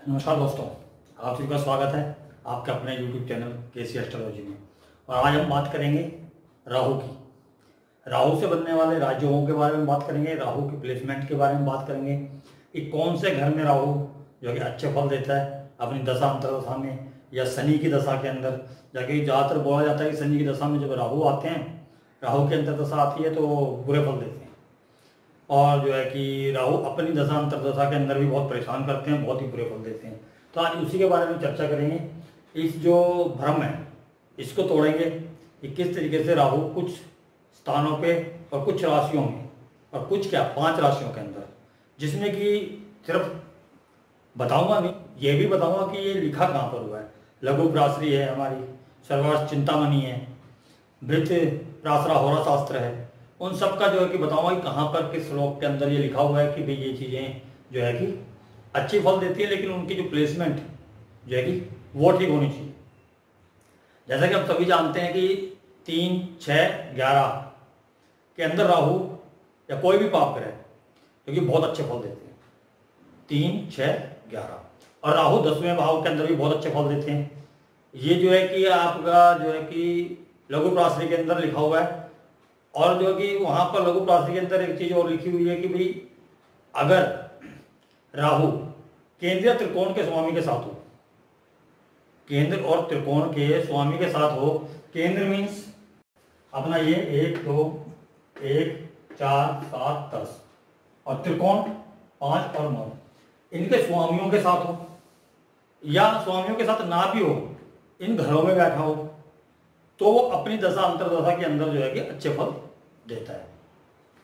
नमस्कार दोस्तों, आप सभी का स्वागत है आपके अपने YouTube चैनल केसी एस्ट्रोलॉजी में। और आज हम बात करेंगे राहु की। राहु से बनने वाले राजयोगों के बारे में बात करेंगे, राहु की प्लेसमेंट के बारे में बात करेंगे कि कौन से घर में राहु जो कि अच्छे फल देता है अपनी दशा अंतर्दशा में या शनि की दशा के अंदर। जाके ज़्यादातर बोला जाता है कि शनि की दशा में जब राहु आते हैं, राहु की अंतर्दशा आती है तो बुरे फल देते हैं। और जो है कि राहु अपनी दशा अंतर्दशा के अंदर भी बहुत परेशान करते हैं, बहुत ही बुरे फल देते हैं। तो आज उसी के बारे में चर्चा करेंगे। इस जो भ्रम है इसको तोड़ेंगे कि किस तरीके से राहु कुछ स्थानों पे और कुछ राशियों में और कुछ क्या 5 राशियों के अंदर, जिसमें कि सिर्फ बताऊंगा नहीं, ये भी बताऊंगा कि ये लिखा कहाँ पर हुआ है। लघु प्राश्री है हमारी, सर्वार्थ चिंतामणि है, वृत्त प्रासरा होरा शास्त्र है, उन सब का जो है कि बताऊंगा कि कहाँ पर किस श्लोक के अंदर ये लिखा हुआ है कि भाई ये चीज़ें जो है कि अच्छी फल देती है, लेकिन उनकी जो प्लेसमेंट जो है कि वो ठीक होनी चाहिए। जैसा कि हम सभी जानते हैं कि 3, 6, 11 के अंदर राहु या कोई भी पाप ग्रह क्योंकि बहुत अच्छे फल देते हैं। 3, 6, 11 और राहु 10वें भाव के अंदर भी बहुत अच्छे फल देते हैं। ये जो है कि आपका जो है कि लघु प्राश्री के अंदर लिखा हुआ है। और जो कि वहां पर लघु प्राश्री के अंदर एक चीज और लिखी हुई है कि भाई अगर राहु केंद्रीय त्रिकोण के स्वामी के साथ हो, केंद्र और त्रिकोण के स्वामी के साथ हो, केंद्र मीन्स अपना ये 1, 2, 1, 4, 7, 10 और त्रिकोण 5 और 9 इनके स्वामियों के साथ हो, या स्वामियों के साथ ना भी हो, इन घरों में बैठा हो, तो वो अपनी दशा अंतर्दशा के अंदर जो है कि अच्छे फल देता है।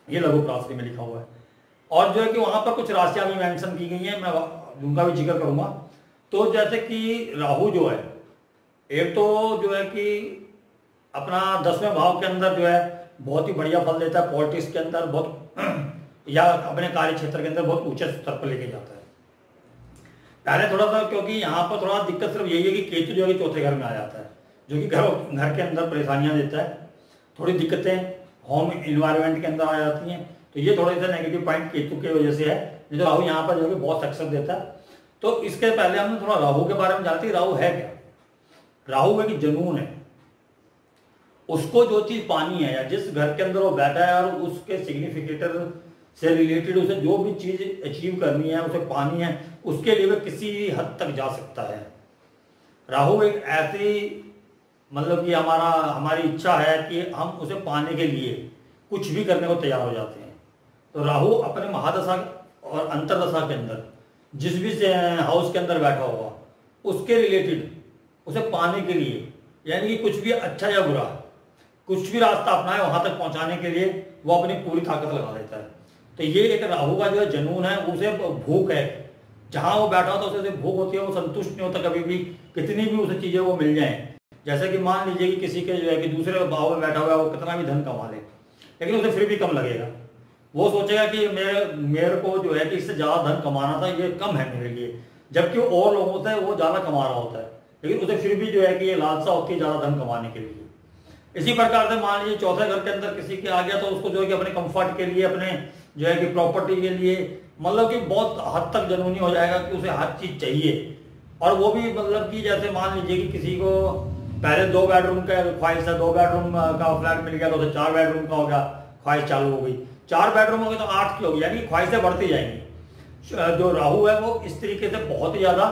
ये लघु प्राश्री में लिखा हुआ है। और जो है कि वहां पर कुछ राशियां भी मेंशन की गई हैं, मैं उनका भी जिक्र करूंगा। तो जैसे कि राहु जो है, एक तो जो है कि अपना 10वें भाव के अंदर जो है बहुत ही बढ़िया फल देता है, पॉलिटिक्स के अंदर बहुत या अपने कार्य क्षेत्र के अंदर बहुत ऊंचे स्तर पर लेके जाता है। पहले थोड़ा सा क्योंकि यहाँ पर थोड़ा दिक्कत सिर्फ यही है कि केतु जो है कि चौथे घर में आ जाता है, जो कि घर के अंदर परेशानियां देता है, थोड़ी दिक्कतें होम इन्वायरमेंट के अंदर आ जाती हैं। तो ये थोड़ा सा नेगेटिव पॉइंट केतु के वजह से है। जो राहु यहाँ पर जो है बहुत सक्सेस देता है। तो इसके पहले हमने थोड़ा राहु के बारे में जानते हैं। राहु है क्या? राहु है कि जनून है, उसको जो चीज पानी है या जिस घर के अंदर वो बैठा है और उसके सिग्निफिकेटर से रिलेटेड उसे जो भी चीज अचीव करनी है, उसे पानी है, उसके लिए वह किसी हद तक जा सकता है। राहु एक ऐसी मतलब कि हमारी इच्छा है कि हम उसे पाने के लिए कुछ भी करने को तैयार हो जाते हैं। तो राहु अपने महादशा और अंतरदशा के अंदर जिस भी हाउस के अंदर बैठा होगा उसके रिलेटेड उसे पाने के लिए, यानी कि कुछ भी अच्छा या बुरा कुछ भी रास्ता अपनाए वहां तक पहुंचाने के लिए वो अपनी पूरी ताकत लगा देता है। तो ये एक राहु का जो जनून है, उसे भूख है, जहां वो बैठा होता है उसे भूख होती है, वो संतुष्ट नहीं होता कभी भी, कितनी भी उसे चीजें वो मिल जाए। जैसे कि मान लीजिए कि किसी के जो है कि दूसरे भाव में बैठा हुआ है, वो कितना भी धन कमा ले लेकिन उसे फिर भी कम लगेगा। वो सोचेगा कि मेरे को जो है कि इससे ज़्यादा धन कमाना था, ये कम है मेरे लिए, जबकि और लोगों से वो ज़्यादा कमा रहा होता है, लेकिन उसे फिर भी जो है कि ये लालसा होती है ज़्यादा धन कमाने के लिए। इसी प्रकार से मान लीजिए चौथे घर के अंदर किसी के आ गया तो उसको जो है कि अपने कंफर्ट के लिए, अपने जो है कि प्रॉपर्टी के लिए, मतलब कि बहुत हद तक जनूनी हो जाएगा कि उसे हर चीज़ चाहिए। और वो भी मतलब कि जैसे मान लीजिए कि किसी को पहले 2 बेडरूम का ख्वाहिश है, 2 बेडरूम का फ्लैट मिल गया तो उसे 4 बेडरूम का हो गया, ख्वाहिश चालू हो गई, 4 बेडरूम हो गई तो 8 की होगी, यानी ख्वाहिशें बढ़ती जाएंगी। जो राहु है वो इस तरीके से बहुत ही ज्यादा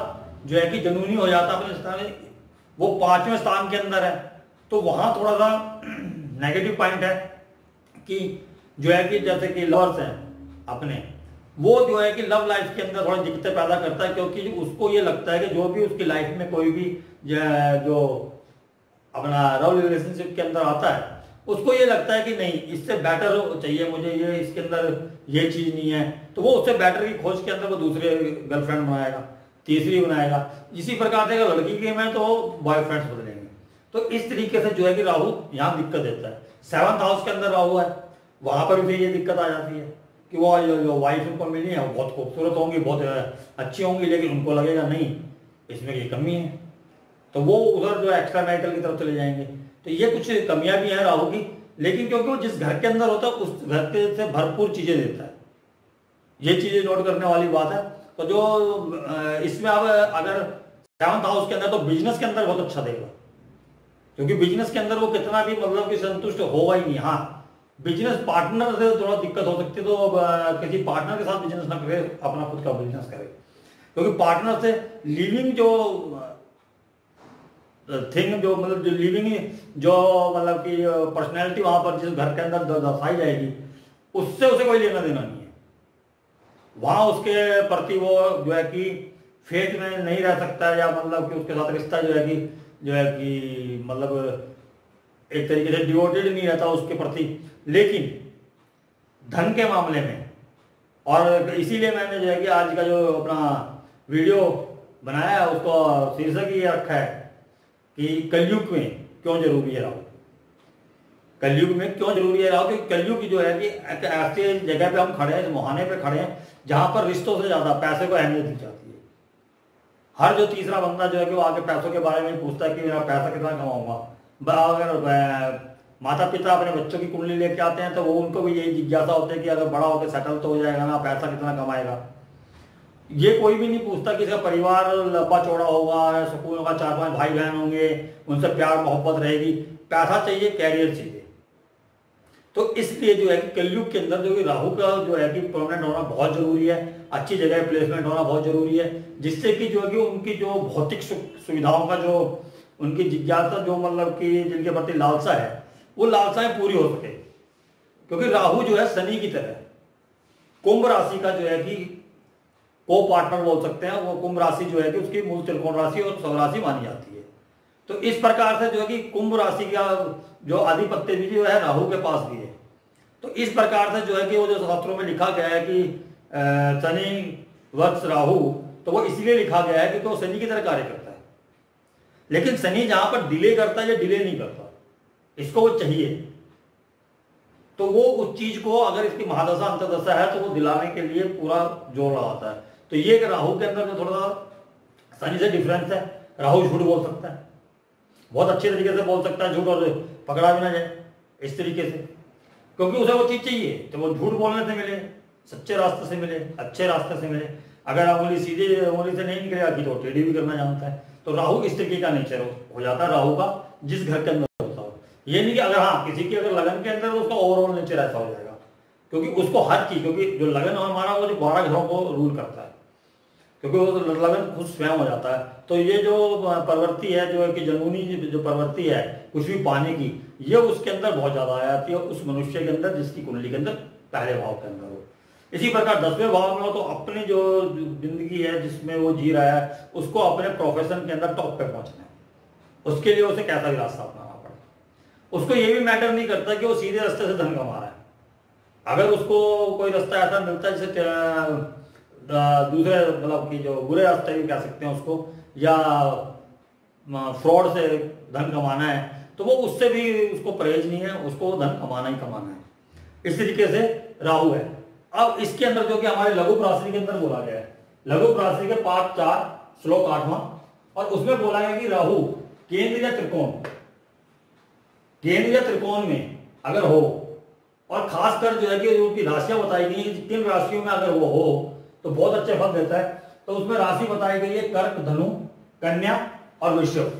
जो है कि जनूनी हो जाता है अपने स्थान में। वो 5वें स्थान के अंदर है, तो वहां थोड़ा सा नेगेटिव पॉइंट है कि जो है कि जैसे कि लवर्स हैं अपने, वो जो है कि लव लाइफ के अंदर थोड़ी दिक्कतें पैदा करता है, क्योंकि उसको ये लगता है कि जो भी उसकी लाइफ में कोई भी जो अपना लव रिलेशनशिप के अंदर आता है, उसको ये लगता है कि नहीं इससे बेटर चाहिए मुझे, ये इसके अंदर ये चीज नहीं है, तो वो उससे बेटर की खोज के अंदर वो दूसरे गर्लफ्रेंड बनाएगा, तीसरी बनाएगा। इसी प्रकार से अगर लड़की के में तो बॉयफ्रेंड्स बदलेंगे। तो इस तरीके से जो है कि राहु यहाँ दिक्कत देता है। 7th हाउस के अंदर राहु है, वहां पर भी ये दिक्कत आ जाती है कि वो जो वाइफ उनको मिली है वो बहुत खूबसूरत होंगी, बहुत अच्छी होंगी, लेकिन उनको लगेगा नहीं इसमें ये कमी है, तो वो उधर जो एक्स्ट्रा मैरिटल की तरफ चले जाएंगे। तो ये कुछ कमियां भी हैं राहु की, लेकिन क्योंकि वो जिस घर के अंदर होता है उस घर के से भरपूर चीजें देता है, ये चीजें नोट करने वाली बात है। तो जो इसमें अब अगर 7th हाउस के अंदर, तो बिजनेस के अंदर बहुत अच्छा देगा, क्योंकि बिजनेस के अंदर वो कितना भी मतलब कि संतुष्ट होगा ही नहीं। हाँ, बिजनेस पार्टनर से थोड़ा दिक्कत हो सकती है, तो किसी पार्टनर के साथ बिजनेस ना करे, अपना खुद का बिजनेस करे, क्योंकि पार्टनर से लिविंग जो थिंग, जो मतलब जो लिविंग, जो मतलब कि पर्सनैलिटी वहां पर जिस घर के अंदर दर्शाई जाएगी, उससे उसे कोई लेना देना नहीं है। वहां उसके प्रति वो जो है कि फेथ में नहीं रह सकता, या मतलब कि उसके साथ रिश्ता जो है कि मतलब एक तरीके से डिवोटेड नहीं रहता उसके प्रति। लेकिन धन के मामले में, और इसीलिए मैंने जो है कि आज का जो अपना वीडियो बनाया है उसको शीर्षक ये रखा है कि कलयुग में क्यों जरूरी है राहु। कलयुग में क्यों जरूरी है राहु, क्योंकि कलयुग जो है कि एक ऐसी जगह पे हम खड़े हैं, मुहाने पे खड़े हैं, जहां पर रिश्तों से ज्यादा पैसे को अहमियत दी जाती है। हर जो तीसरा बंदा जो है कि वो आगे पैसों के बारे में पूछता है कि मेरा पैसा कितना कमाऊंगा। अगर माता पिता अपने बच्चों की कुंडली लेके आते हैं तो वो उनको भी यही जिज्ञासा होती है कि अगर बड़ा होकर सेटल तो हो जाएगा ना, पैसा कितना कमाएगा। ये कोई भी नहीं पूछता कि इसका परिवार लंबा चौड़ा होगा, सुकून होगा, 4-5 भाई बहन होंगे, उनसे प्यार मोहब्बत रहेगी। पैसा चाहिए, कैरियर चाहिए। तो इसलिए जो है कि कलयुग के अंदर जो कि राहु का जो है कि परमानेंट होना बहुत जरूरी है, अच्छी जगह प्लेसमेंट होना बहुत जरूरी है, जिससे कि जो है कि उनकी जो भौतिक सुविधाओं का जो उनकी जिज्ञासा, जो मतलब कि जिनके प्रति लालसा है, वो लालसाएं पूरी हो सके। क्योंकि राहु जो है शनि की तरह कुंभ राशि का जो है कि को पार्टनर बोल सकते हैं। वो कुंभ राशि जो है कि उसकी मूल त्रिकोण राशि और स्वराशि मानी जाती है। तो इस प्रकार से जो है कि कुंभ राशि का जो आधिपत्य भी जो है राहु के पास भी है। तो इस प्रकार से जो है कि वो जो शास्त्रों में लिखा गया है कि शनि वत्स राहु, तो वो इसलिए लिखा गया है क्योंकि वो शनि की तरह कार्य करता है। लेकिन शनि जहां पर डिले करता है या डिले नहीं करता, इसको वो चाहिए, तो वो उस चीज को अगर इसकी महादशा अंतर्दशा है तो वो दिलाने के लिए पूरा जोर लगाता है। तो ये राहु के अंदर जो थोड़ा शनि से डिफरेंस है, राहु झूठ बोल सकता है, बहुत अच्छे तरीके से बोल सकता है झूठ, और पकड़ा भी ना जाए इस तरीके से, क्योंकि उसे वो चीज चाहिए। तो वो झूठ बोलने से मिले, सच्चे रास्ते से मिले, अच्छे रास्ते से मिले। अगर उंगली सीधे उंगली से नहीं निकलेगा कि तो टेढ़ी भी करना जानता है। तो राहु इस तरीके का नेचर हो जाता है राहु का, जिस घर के अंदर होता हो। ये नहीं कि अगर हाँ किसी की अगर लगन के अंदर, तो उसका ओवरऑल नेचर ऐसा हो जाएगा, क्योंकि उसको हर चीज, क्योंकि जो लगन हमारा वो जो 12 घरों को रूल करता है, क्योंकि वो लगन खुद स्वयं हो जाता है। तो ये जो प्रवृत्ति है, जो है कि जनूनी जो प्रवृत्ति है कुछ भी पाने की, ये उसके अंदर बहुत ज्यादा आ जाती है, उस मनुष्य के अंदर जिसकी कुंडली के अंदर पहले भाव के अंदर हो। इसी प्रकार 10वें भाव में हो तो अपनी जो जिंदगी है जिसमें वो जी रहा है, उसको अपने प्रोफेशन के अंदर टॉप पे पहुंचना है। उसके लिए उसे कैसा भी रास्ता अपनाना पड़े। उसको ये भी मैटर नहीं करता कि वो सीधे रास्ते से धन कमा रहा है। अगर उसको कोई रास्ता ऐसा मिलता है जैसे दूसरे मतलब कि जो बुरे रास्ते भी कह सकते हैं उसको, या फ्रॉड से धन कमाना है, तो वो उससे भी उसको परहेज नहीं है, उसको धन कमाना ही कमाना है। इस तरीके से राहु है। अब इसके अंदर जो कि हमारे लघु प्राश्री के अंदर बोला गया है, लघु प्राश्री के पाठ 4 श्लोक 8वां, और उसमें बोला है कि राहु केंद्र या त्रिकोण, केंद्र या त्रिकोण में अगर हो, और खासकर जो है कि उनकी राशियां बताई गई हैं, 3 राशियों में अगर वो हो तो बहुत अच्छे फल देता है। तो उसमें राशि बताई गई है कर्क, धनु, कन्या और वृषभ।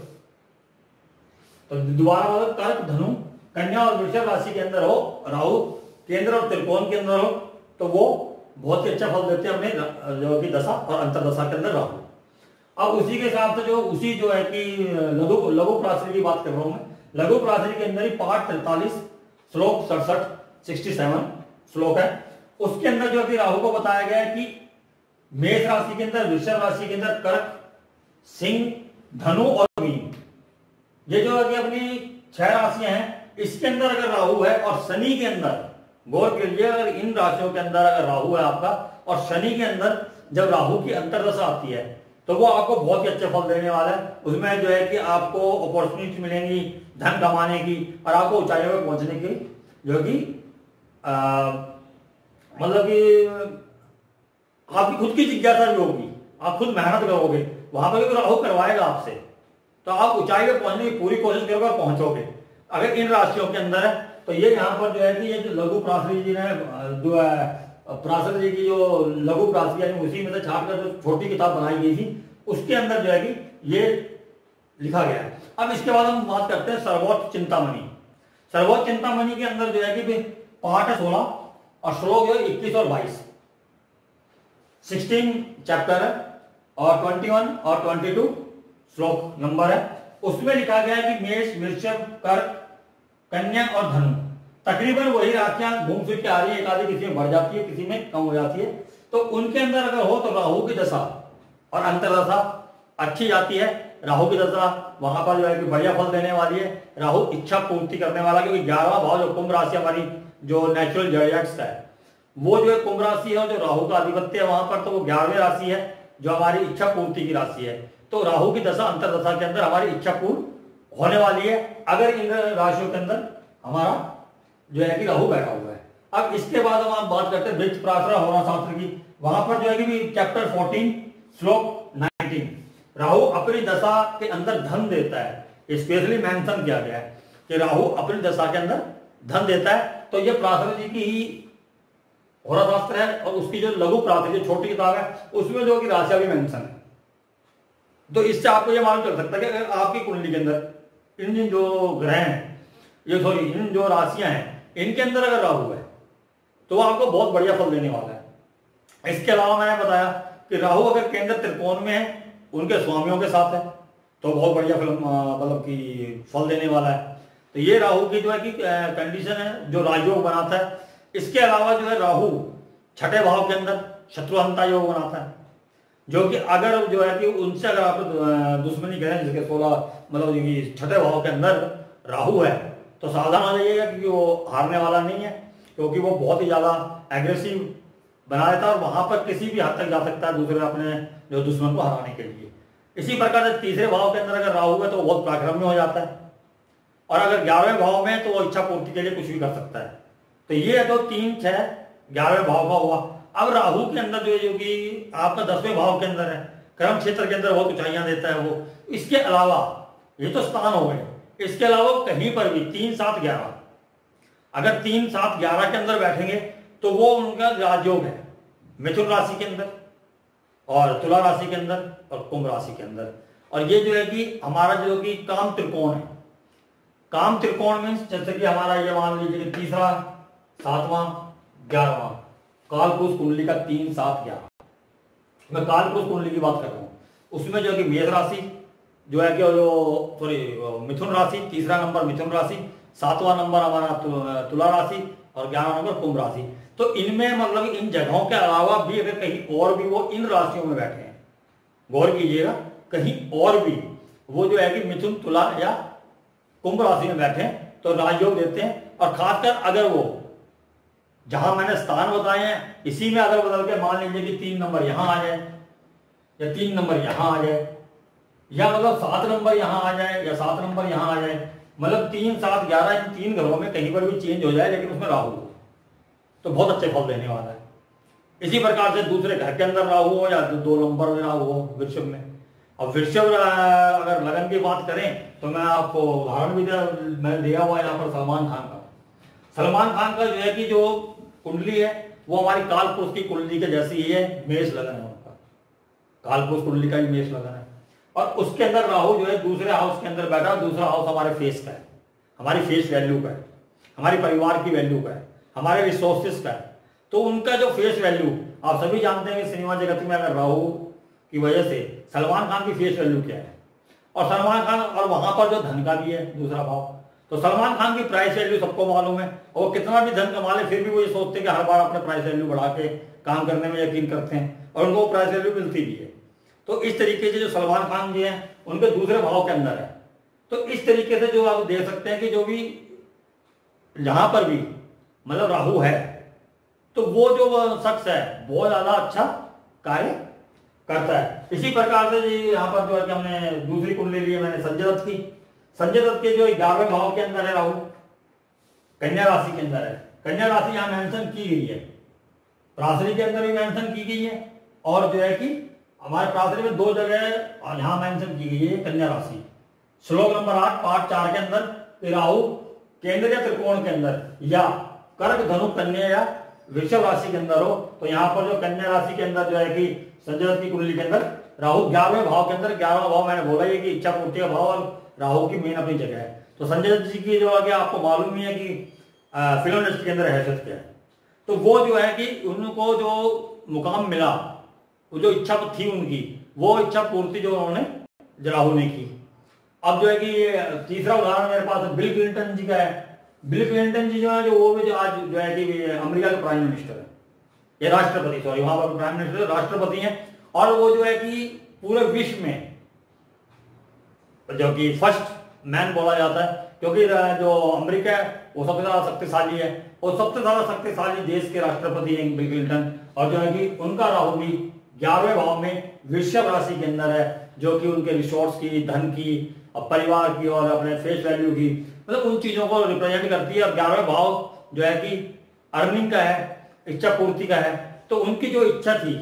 तो दोबारा बोलो, कर्क, धनु, कन्या और वृषभ राशि के अंदर हो राहु, केंद्र और त्रिकोण के अंदर हो, तो वो बहुत ही अच्छा फल देते हैं अपने जो कि दशा और अंतरदशा के अंदर राहु। अब उसी के हिसाब से उसी जो है कि लघु प्राश्री की बात कर रहा हूं मैं। लघु प्राश्री के अंदर ही पाठ 43 श्लोक 67 श्लोक है। उसके अंदर जो कि राहु को बताया गया है कि मेष राशि के अंदर, वृषभ राशि के अंदर कर्क, सिंह, धनु और मीन, ये जो है कि अपनी 6 राशियां हैं, इसके अंदर अगर राहु है और शनि के अंदर, गौर के लिए अगर इन राशियों के अंदर अगर राहु है आपका, और शनि के अंदर जब राहु की अंतर्दशा आती है, तो वो आपको बहुत ही अच्छे फल देने वाला है। उसमें जो है कि आपको अपॉर्चुनिटी मिलेंगी धन कमाने की, और आपको ऊंचाइयों पर पहुंचने की, जो कि मतलब कि आपकी खुद की जिज्ञासा भी होगी, आप खुद मेहनत करोगे, वहां पर राहु करवाएगा आपसे, तो आप ऊंचाई पे पहुंचने की पूरी कोशिश करोगे और पहुंचोगे। अगर इन राशियों के अंदर है, तो ये यहाँ पर जो है कि ये जो लघु प्राश्री जी ने जो है पराशर जी की जो लघु प्रासी यानी उसी में से छाट कर जो छोटी किताब बनाई गई थी उसके अंदर जो है कि ये लिखा गया है। अब इसके बाद हम बात करते हैं सर्वोच्च चिंतामणि। सर्वोच्च चिंतामणि के अंदर जो है कि पाठ है 16 और श्लोक है 21 और 22, 16 चैप्टर है और 21 और 22 श्लोक नंबर है। उसमें लिखा गया है कि मेष, वृषभ, कर्क, कन्या और धनु तकरीबन वही राशियां घूम फिर के आ रही है, एक आधी किसी में बढ़ जाती है, किसी में कम हो जाती है। तो उनके अंदर अगर हो तो राहु की दशा और अंतर्दशा अच्छी जाती है। राहु की दशा वहां पर जो है कि बढ़िया फल देने वाली है। राहु इच्छा पूर्ति करने वाला, क्योंकि 11वां भाव जो कुंभ राशि हमारी जो नेचुरल जॉडियक्स का है वो जो है कुंभ राशि है, जो राहु का आधिपत्य है वहां पर, तो वो 11वीं राशि है जो हमारी इच्छा पूर्ति की राशि है। तो राहु की दशा अंतर्दशा के अंदर हमारी इच्छा पूर्ण होने वाली है अगर इन राशियों के अंदर हमारा जो है कि राहु बैठा हुआ है। अब इसके बाद हम बात करते हैं वृक्ष प्रार्थना होरा शास्त्र की। वहां पर जो है कि चैप्टर 14 श्लोक 19 राहु अपनी दशा के अंदर धन देता है। स्पेशली मेंशन किया गया है कि राहु अपनी दशा के अंदर धन देता है। तो ये पराशर जी की ही होरा शास्त्र है और उसकी जो लघु प्रार्थना जो छोटी किताब है उसमें जो कि राशियां भी मेंशन है। तो इससे आपको ये मालूम चल सकता है कि आपकी कुंडली के अंदर इन जो ग्रह हैं, ये सॉरी इन जो राशियां हैं, इनके अंदर अगर राहु है तो आपको बहुत बढ़िया फल देने वाला है। इसके अलावा मैंने बताया कि राहु अगर केंद्र त्रिकोण में है, उनके स्वामियों के साथ है, तो बहुत बढ़िया फल मतलब कि फल देने वाला है। तो ये राहु की जो है कि कंडीशन है जो राजयोग बनाता है। इसके अलावा जो है राहु छठे भाव के अंदर शत्रुहंता योग बनाता है, जो कि अगर जो है कि उनसे अगर आप दुश्मनी करें, जिसके 16 मतलब छठे भाव के अंदर राहु है, तो सावधान हो जाइएगा क्योंकि वो हारने वाला नहीं है, क्योंकि वो बहुत ही ज्यादा एग्रेसिव बना देता है और वहां पर किसी भी हद तक जा सकता है दूसरे अपने जो दुश्मन को हराने के लिए। इसी प्रकार से तीसरे भाव के अंदर अगर राहु है तो बहुत पराक्रमी हो जाता है, और अगर 11वें भाव में तो वो इच्छा पूर्ति के लिए कुछ भी कर सकता है। तो ये जो 3, 6, 11वें भाव का हुआ। अब राहु के अंदर जो कि आपका 10वें भाव के अंदर है, कर्म क्षेत्र के अंदर बहुत ऊंचाइयां देता है वो। इसके अलावा ये तो स्थान हो गए, इसके अलावा कहीं पर भी 3, 7, 11 अगर 3, 7, 11 के अंदर बैठेंगे तो वो उनका राजयोग है मिथुन राशि के अंदर और तुला राशि के अंदर और कुंभ राशि के अंदर। और ये जो है कि हमारा जो कि काम त्रिकोण है, काम त्रिकोण में जैसे कि हमारा ये मान लीजिए कि तीसरा, 7वां, 11वां कालपुरुष कुंडली का 3, 7, 11 मैं कालपुरुष कुंडली की बात कर रहा हूँ। उसमें जो है कि मेष राशि जो है कि जो सॉरी मिथुन राशि, तीसरा नंबर मिथुन राशि, 7वां नंबर हमारा तुला राशि और 11वां नंबर कुंभ राशि। तो इनमें मतलब इन जगहों के अलावा भी अगर कहीं और भी वो इन राशियों में बैठे हैं, गौर कीजिएगा, कहीं और भी वो जो है कि मिथुन, तुला या कुंभ राशि में बैठे हैं तो राजयोग देते हैं। और खासकर अगर वो जहां मैंने स्थान बताए हैं इसी में अगर बदल के मान लीजिए कि 3 नंबर यहां आ जाए या 3 नंबर यहां आ जाए या मतलब 7 नंबर यहां आ जाए या 7 नंबर यहां आ जाए, मतलब 3, 7, 11 इन 3 घरों में कहीं पर भी चेंज हो जाए लेकिन उसमें राहु हो तो बहुत अच्छे फल देने वाला है। इसी प्रकार से दूसरे घर के अंदर राहु हो या 2 नंबर में राहु हो वृषभ में। अब वृषभ अगर लगन की बात करें तो मैं आपको उदाहरण भी मैंने दिया हुआ है यहाँ पर सलमान खान का। सलमान खान का जो है कि जो कुंडली है वो हमारी कालपुरुष की कुंडली के जैसी ही है, मेष लगन है उनका, कालपुरुष कुंडली का ही मेष लगन है। और उसके अंदर राहु जो है दूसरे हाउस के अंदर बैठा, दूसरा हाउस हमारे फेस का है, हमारी फेस वैल्यू का है, हमारी परिवार की वैल्यू का है, हमारे रिसोर्सेस का है। तो उनका जो फेस वैल्यू आप सभी जानते हैं कि सिनेमा जगत में अगर राहु की वजह से सलमान खान की फेस वैल्यू क्या है, और सलमान खान और वहां पर जो धन का भी है दूसरा भाव, तो सलमान खान की प्राइस वैल्यू सबको मालूम है। और कितना भी धन कमा ले फिर भी वो ये सोचते हैं कि हर बार अपने प्राइस वैल्यू बढ़ा के काम करने में यकीन करते हैं और उनको प्राइस वैल्यू मिलती भी है। तो इस तरीके से जो सलमान खान जी हैं उनके दूसरे भाव के अंदर है। तो इस तरीके से जो आप देख सकते हैं कि जो भी जहां पर भी मतलब राहु है तो वो जो शख्स है बहुत ज्यादा अच्छा कार्य करता है। इसी प्रकार से जी यहाँ पर जो है कि हमने दूसरी कुंडली ली है मैंने संजय दत्त की। संजय दत्त के जो 11वें भाव के अंदर है राहु, कन्या राशि के अंदर है। कन्या राशि यहाँ मेंशन की गई है, प्रासरी के अंदर भी मेंशन की गई है और जो है कि हमारे प्रासरी में 2 जगह यहाँ मेंशन की गई है कन्या राशि। श्लोक नंबर 8 पाठ 4 के अंदर राहु केंद्रीय त्रिकोण के अंदर या कर्क, धनु, कन्या या वृषभ राशि के अंदर हो, तो यहाँ पर जो कन्या राशि के अंदर जो है कि संजय दत्त की कुंडली के अंदर राहु 11वें भाव के अंदर, 11वां भाव मैंने बोला ये कि इच्छा पूर्ति का भाव और राहु की मेन अपनी जगह है। तो संजय दत्त जी की जो आगे आपको मालूम ही है कि फिल्म इंडस्ट्री के अंदर हैसियत क्या है, तो वो जो है कि उनको जो मुकाम मिला, वो जो इच्छा थी उनकी, वो इच्छा पूर्ति जो उन्होंने राहु ने की। अब जो है कि तीसरा उदाहरण मेरे पास बिल क्लिंटन जी का है। बिल क्लिंटन जी जो है वो भी जो आज जो है कि अमेरिका के प्राइम मिनिस्टर है, ये राष्ट्रपति, सॉरी वहां पर प्राइम मिनिस्टर राष्ट्रपति हैं, और वो जो है कि पूरे विश्व में जो कि फर्स्ट मैन बोला जाता है, क्योंकि जो अमेरिका है वो सबसे ज्यादा शक्तिशाली है, और सबसे ज्यादा शक्तिशाली देश के राष्ट्रपति हैं बिल क्लिंटन, और जो है कि उनका राहु भी 11वें भाव में वृषभ राशि के अंदर है, जो कि उनके रिसोर्स की, धन की, और परिवार की, और अपने फेस वैल्यू की, मतलब उन चीजों को रिप्रेजेंट करती है। और 11वें भाव जो है कि अर्निंग का है, इच्छा पूर्ति का है, तो उनकी जो इच्छा थी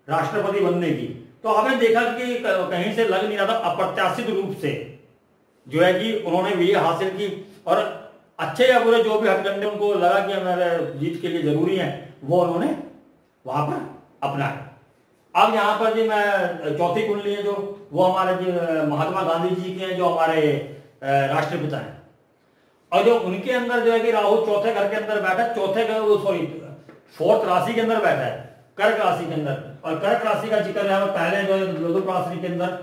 राष्ट्रपति बनने की, तो आपने देखा कि कहीं से लग नहीं रहा था, अप्रत्याशित रूप से जो है कि उन्होंने भी हासिल की, और अच्छे या बुरे जो भी हथकंडे उनको लगा कि हमारे जीत के लिए जरूरी है, वो उन्होंने वहां पर अपनाया। अब यहाँ पर जी मैं चौथी कुंडली है जो वो हमारे जी महात्मा गांधी जी के हैं, जो हमारे राष्ट्रपिता हैं, और जो उनके अंदर जो है कि राहु चौथे घर के अंदर बैठा, फोर्थ राशि के अंदर बैठा है, कर्क राशि के अंदर। और कर्क राशि का जिक्र यहाँ पहले जो है ज्योतिष राशि के अंदर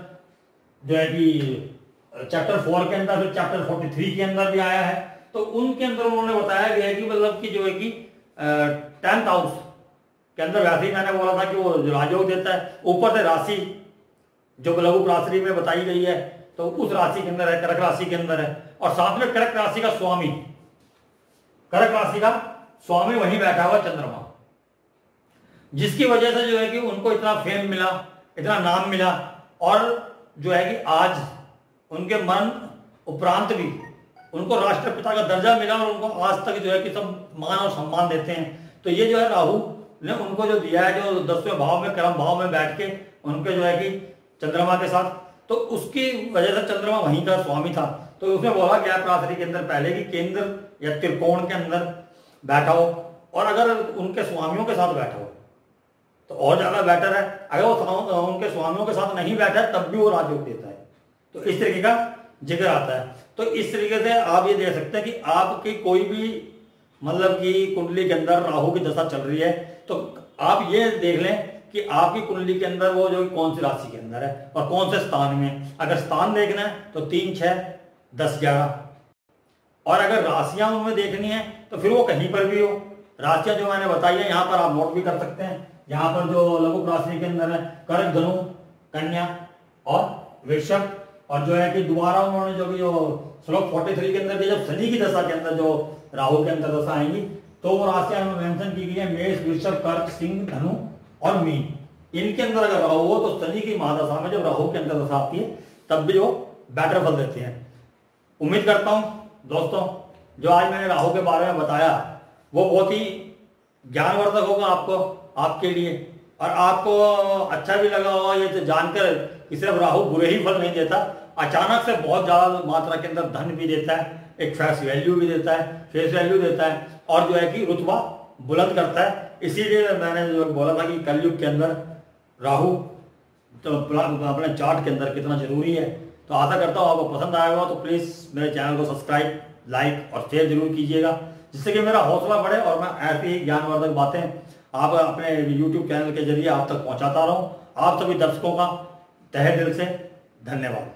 जो है कि चैप्टर 4 के अंदर, फिर चैप्टर 43 के अंदर भी आया है। तो उनके अंदर उन्होंने बताया गया है कि मतलब कि जो है कि 10th हाउस के अंदर, वैसे ही मैंने बोला था कि वो राजयोग देता है, ऊपर से राशि जो लघु प्राशरी में बताई गई है, तो उस राशि के अंदर है, कर्क राशि के अंदर है, और साथ में कर्क राशि का स्वामी, कर्क राशि का स्वामी वहीं बैठा हुआ चंद्रमा, जिसकी वजह से जो है कि उनको इतना फेम मिला, इतना नाम मिला, और जो है कि आज उनके मरण उपरांत भी उनको राष्ट्रपिता का दर्जा मिला, और उनको आज तक जो है कि सब मान और सम्मान देते हैं। तो ये जो है राहु ने उनको जो दिया है, जो 10वें भाव में कर्म भाव में बैठ के उनके जो है कि चंद्रमा के साथ, तो उसकी वजह से चंद्रमा वहीं का स्वामी था। तो उसमें बोला गया प्राशरी के अंदर पहले कि केंद्र या त्रिकोण के अंदर बैठा हो, और अगर उनके स्वामियों के साथ बैठा हो तो और ज्यादा बेटर है। अगर वो उनके स्वामियों के साथ नहीं बैठा है तब भी वो राजयोग देता है। तो इस तरीके का जिक्र आता है। तो इस तरीके से आप ये देख सकते हैं कि आपकी कोई भी मतलब कि कुंडली के अंदर राहु की दशा चल रही है, तो आप ये देख लें कि आपकी कुंडली के अंदर वो जो कौन सी राशि के अंदर है और कौन से स्थान में। अगर स्थान देखना है तो 3, 6, 10, 11, और अगर राशियां उनमें देखनी है तो फिर वो कहीं पर भी हो। राशियां जो मैंने बताई है यहाँ पर आप नोट भी कर सकते हैं। यहाँ पर जो लघु राशि के अंदर है कर्क, धनु, कन्या और वृषभ, और जो है कि दोबारा उन्होंने जो भी श्लोक 43 के अंदर जब शनि की दशा के अंदर जो राहु के अंदर दशा आएंगी तो वो राशियां मेंशन की गई है, मेष, वृषभ, कर्क, सिंह, धनु और मीन। इनके अंदर अगर राहु हो तो शनि की महादशा में जब राहु के अंदर दशा आती है तब भी वो बेटर फल देते हैं। उम्मीद करता हूं दोस्तों जो आज मैंने राहु के बारे में बताया वो बहुत ही ज्ञानवर्धक होगा आपको, आपके लिए, और आपको अच्छा भी लगा होगा ये तो जानकर कि सिर्फ राहु बुरे ही फल नहीं देता, अचानक से बहुत ज्यादा मात्रा के अंदर धन भी देता है, एक फेस वैल्यू भी देता है, फेस वैल्यू देता है, और जो है कि रुतबा बुलंद करता है। इसीलिए मैंने जो बोला था कि कलयुग के अंदर राहु तो अपने चार्ट के अंदर कितना जरूरी है। तो आशा करता हूँ आपको पसंद आया होगा, तो प्लीज़ मेरे चैनल को सब्सक्राइब, लाइक और शेयर जरूर कीजिएगा, जिससे कि मेरा हौसला बढ़े और मैं ऐसी ही ज्ञानवर्धक बातें आप अपने YouTube चैनल के जरिए आप तक पहुंचाता रहूं। आप सभी दर्शकों का तहे दिल से धन्यवाद।